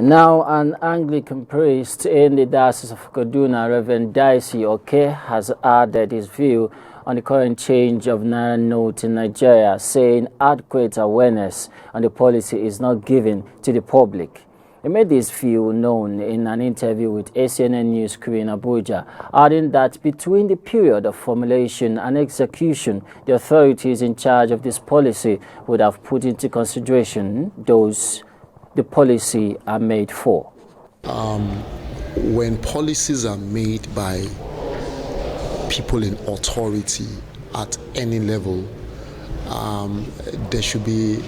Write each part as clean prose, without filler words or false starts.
Now, an Anglican priest in the Diocese of Kaduna, Revd Daisi, has added his view on the current change of Naira note in Nigeria, saying adequate awareness on the policy is not given to the public. He made this view known in an interview with ACNN News crew in Abuja, adding that between the period of formulation and execution, the authorities in charge of this policy would have put into consideration those the policy are made for. When policies are made by people in authority at any level, there should be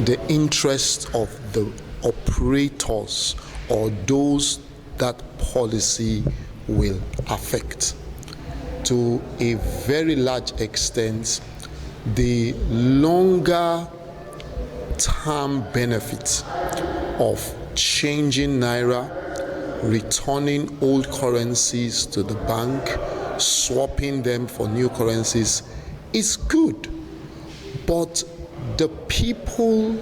the interest of the operators or those that policy will affect. To a very large extent, the longer term benefits of changing Naira, returning old currencies to the bank, swapping them for new currencies is good. But the people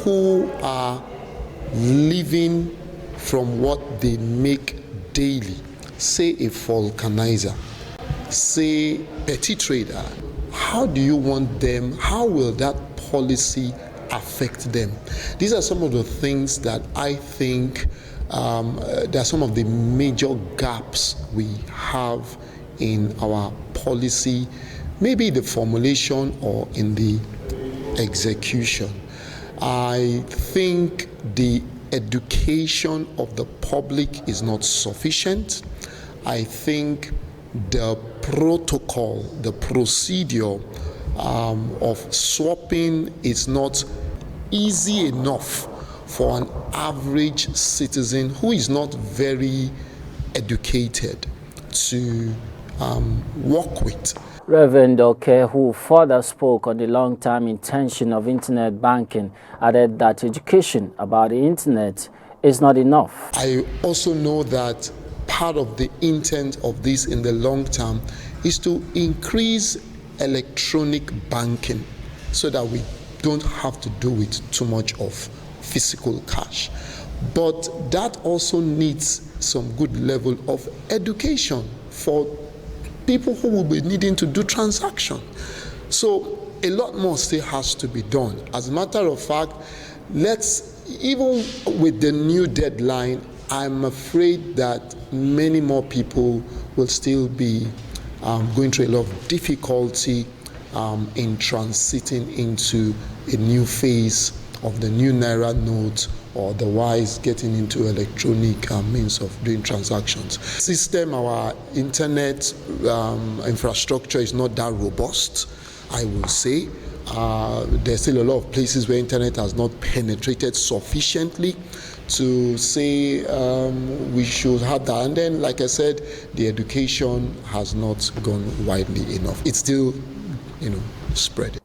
who are living from what they make daily, say a vulcanizer, say petty trader, how do you want them, how will that policy affect them? These are some of the things that I think there are some of the major gaps we have in our policy, maybe the formulation or in the execution. I think the education of the public is not sufficient. I think the protocol, the procedure of swapping is not easy enough for an average citizen who is not very educated to work with. Reverend who further spoke on the long-term intention of internet banking, added that education about the internet is not enough. I also know that part of the intent of this in the long term is to increase electronic banking so that we don't have to do with too much of physical cash. But that also needs some good level of education for people who will be needing to do transactions. So a lot more still has to be done. As a matter of fact, even with the new deadline, I'm afraid that many more people will still be going through a lot of difficulty in transiting into a new phase of the new Naira note, or otherwise getting into electronic means of doing transactions. Our internet infrastructure is not that robust, I will say. There's still a lot of places where internet has not penetrated sufficiently to say we should have that. And then, like I said, the education has not gone widely enough. It's still, spreading.